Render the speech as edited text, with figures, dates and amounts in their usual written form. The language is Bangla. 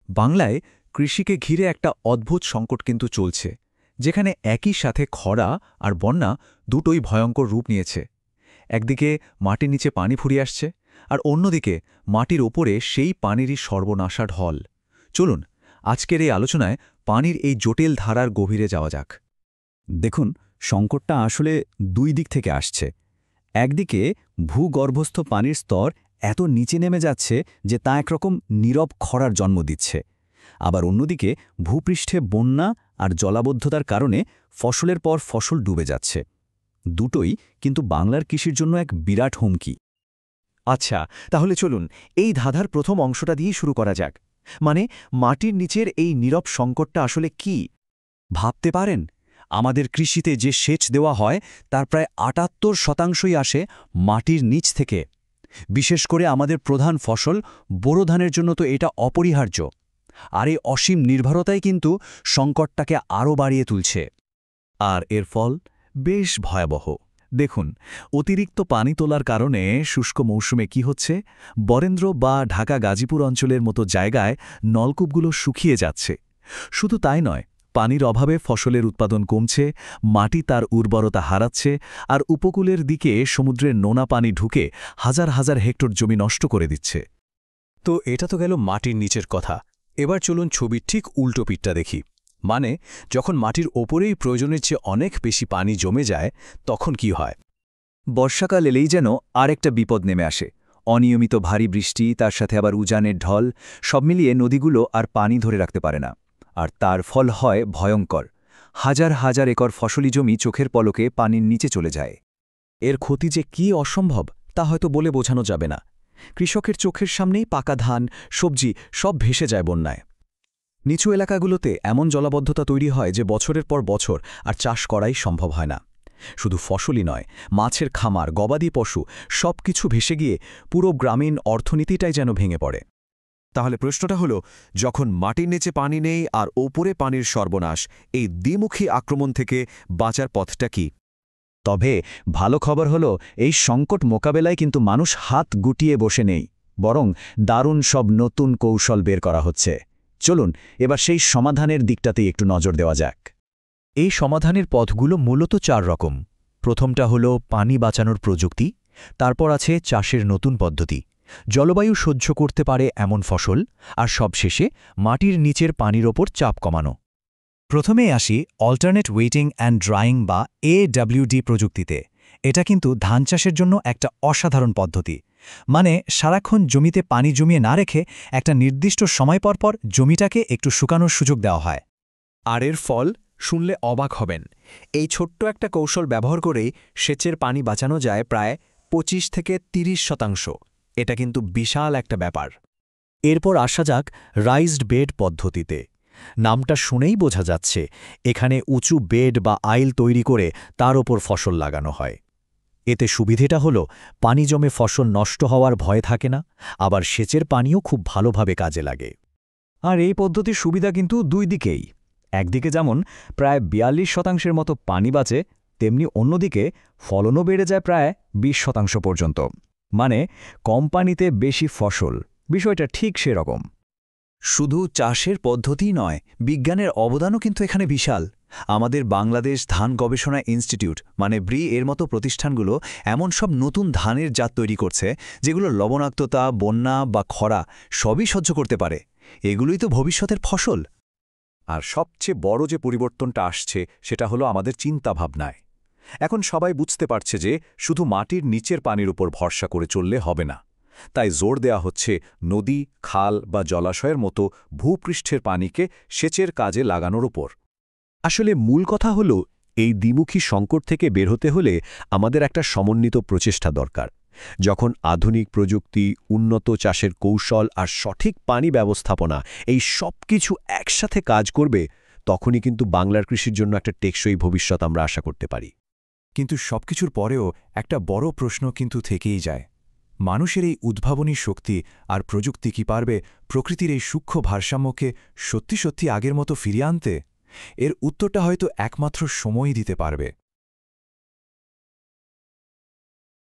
বাংলায় কৃষিকে ঘিরে একটা অদ্ভুত সংকট কিন্তু চলছে, যেখানে একই সাথে খরা আর বন্যা দুটোই ভয়ঙ্কর রূপ নিয়েছে। একদিকে মাটির নিচে পানি ফুরিয়ে আসছে, আর অন্যদিকে মাটির ওপরে সেই পানিরই সর্বনাশা ঢল। চলুন আজকের এই আলোচনায় পানির এই জটিল ধারার গভীরে যাওয়া যাক। দেখুন, সংকটটা আসলে দুই দিক থেকে আসছে। একদিকে ভূগর্ভস্থ পানির স্তর এত নিচে নেমে যাচ্ছে যে তা একরকম নীরব খরার জন্ম দিচ্ছে। আবার অন্যদিকে ভূপৃষ্ঠে বন্যা আর জলাবদ্ধতার কারণে ফসলের পর ফসল ডুবে যাচ্ছে। দুটোই কিন্তু বাংলার কৃষির জন্য এক বিরাট হুমকি। আচ্ছা, তাহলে চলুন এই ধাঁধার প্রথম অংশটা দিয়েই শুরু করা যাক। মানে, মাটির নিচের এই নীরব সংকটটা আসলে কি? ভাবতে পারেন, আমাদের কৃষিতে যে সেচ দেওয়া হয় তার প্রায় ৭৮% আসে মাটির নিচ থেকে। বিশেষ করে আমাদের প্রধান ফসল বোরো ধানের জন্য তো এটা অপরিহার্য। আর এই অসীম নির্ভরতাই কিন্তু সংকটটাকে আরও বাড়িয়ে তুলছে। আর এর ফল বেশ ভয়াবহ। দেখুন, অতিরিক্ত পানি তোলার কারণে শুষ্ক মৌসুমে কি হচ্ছে, বরেন্দ্র বা ঢাকা গাজীপুর অঞ্চলের মতো জায়গায় নলকূপগুলো শুকিয়ে যাচ্ছে। শুধু তাই নয়, পানির অভাবে ফসলের উৎপাদন কমছে, মাটি তার উর্বরতা হারাচ্ছে, আর উপকূলের দিকে সমুদ্রের নোনা পানি ঢুকে হাজার হাজার হেক্টর জমি নষ্ট করে দিচ্ছে। তো এটা তো গেল মাটির নিচের কথা। এবার চলুন ছবির ঠিক উল্টো পিঠটা দেখি। মানে, যখন মাটির ওপরেই প্রয়োজনের চেয়ে অনেক বেশি পানি জমে যায়, তখন কি হয়? বর্ষাকাল এলেই যেন আরেকটা বিপদ নেমে আসে। অনিয়মিত ভারী বৃষ্টি, তার সাথে আবার উজানের ঢল, সব মিলিয়ে নদীগুলো আর পানি ধরে রাখতে পারে না। আর তার ফল হয় ভয়ঙ্কর। হাজার হাজার একর ফসলি জমি চোখের পলকে পানির নিচে চলে যায়। এর ক্ষতি যে কি অসম্ভব তা হয়তো বলে বোঝানো যাবে না। কৃষকের চোখের সামনেই পাকা ধান, সবজি সব ভেসে যায় বন্যায়। নিচু এলাকাগুলোতে এমন জলাবদ্ধতা তৈরি হয় যে বছরের পর বছর আর চাষ করাই সম্ভব হয় না। শুধু ফসলই নয়, মাছের খামার, গবাদি পশু সব কিছু ভেসে গিয়ে পুরো গ্রামীণ অর্থনীতিটাই যেন ভেঙে পড়ে। তাহলে প্রশ্নটা হলো, যখন মাটির নিচে পানি নেই আর ওপরে পানির সর্বনাশ, এই দ্বিমুখী আক্রমণ থেকে বাঁচার পথটা কি? তবে ভালো খবর হলো, এই সংকট মোকাবেলায় কিন্তু মানুষ হাত গুটিয়ে বসে নেই, বরং দারুণ সব নতুন কৌশল বের করা হচ্ছে। চলুন এবার সেই সমাধানের দিকটাতেই একটু নজর দেওয়া যাক। এই সমাধানের পথগুলো মূলত ৪ রকম। প্রথমটা হলো পানি বাঁচানোর প্রযুক্তি, তারপর আছে চাষের নতুন পদ্ধতি, জলবায়ু সহ্য করতে পারে এমন ফসল, আর সবশেষে মাটির নিচের পানির ওপর চাপ কমানো। প্রথমেই আসি অল্টারনেট ওয়েটিং অ্যান্ড ড্রাইং বা AWD প্রযুক্তিতে। এটা কিন্তু ধান চাষের জন্য একটা অসাধারণ পদ্ধতি। মানে, সারাক্ষণ জমিতে পানি জমিয়ে না রেখে একটা নির্দিষ্ট সময় পর পর জমিটাকে একটু শুকানোর সুযোগ দেওয়া হয়। আর এর ফল শুনলে অবাক হবেন। এই ছোট্ট একটা কৌশল ব্যবহার করেই সেচের পানি বাঁচানো যায় প্রায় ২৫ থেকে ৩০%। এটা কিন্তু বিশাল একটা ব্যাপার। এরপর আসা যাক রাইজড বেড পদ্ধতিতে। নামটা শুনেই বোঝা যাচ্ছে, এখানে উঁচু বেড বা আইল তৈরি করে তার ওপর ফসল লাগানো হয়। এতে সুবিধেটা হলো, পানি জমে ফসল নষ্ট হওয়ার ভয় থাকে না, আবার সেচের পানিও খুব ভালোভাবে কাজে লাগে। আর এই পদ্ধতির সুবিধা কিন্তু দুই দিকেই। একদিকে যেমন প্রায় ৪২% মতো পানি বাঁচে, তেমনি অন্যদিকে ফলনও বেড়ে যায় প্রায় ২০% পর্যন্ত। মানে, কম পানিতে বেশি ফসল, বিষয়টা ঠিক সেরকম। শুধু চাষের পদ্ধতিই নয়, বিজ্ঞানের অবদানও কিন্তু এখানে বিশাল। আমাদের বাংলাদেশ ধান গবেষণা ইনস্টিটিউট মানে ব্রি এর মতো প্রতিষ্ঠানগুলো এমন সব নতুন ধানের জাত তৈরি করছে, যেগুলো লবণাক্ততা, বন্যা বা খরা সবই সহ্য করতে পারে। এগুলোই তো ভবিষ্যতের ফসল। আর সবচেয়ে বড় যে পরিবর্তনটা আসছে, সেটা হলো আমাদের চিন্তাভাবনায়। এখন সবাই বুঝতে পারছে যে শুধু মাটির নিচের পানির উপর ভরসা করে চললে হবে না। তাই জোর দেয়া হচ্ছে নদী, খাল বা জলাশয়ের মতো ভূপৃষ্ঠের পানিকে সেচের কাজে লাগানোর উপর। আসলে মূল কথা হলো, এই দ্বিমুখী সংকট থেকে বের হতে হলে আমাদের একটা সমন্বিত প্রচেষ্টা দরকার। যখন আধুনিক প্রযুক্তি, উন্নত চাষের কৌশল আর সঠিক পানি ব্যবস্থাপনা এই সব কিছু একসাথে কাজ করবে, তখনই কিন্তু বাংলার কৃষির জন্য একটা টেকসই ভবিষ্যৎ আমরা আশা করতে পারি। কিন্তু সবকিছুর পরেও একটা বড় প্রশ্ন কিন্তু থেকেই যায়। মানুষের এই উদ্ভাবনী শক্তি আর প্রযুক্তি কি পারবে প্রকৃতির এই সূক্ষ্ম ভারসাম্যকে সত্যি সত্যি আগের মতো ফিরিয়ে আনতে? এর উত্তরটা হয়তো একমাত্র সময়ই দিতে পারবে।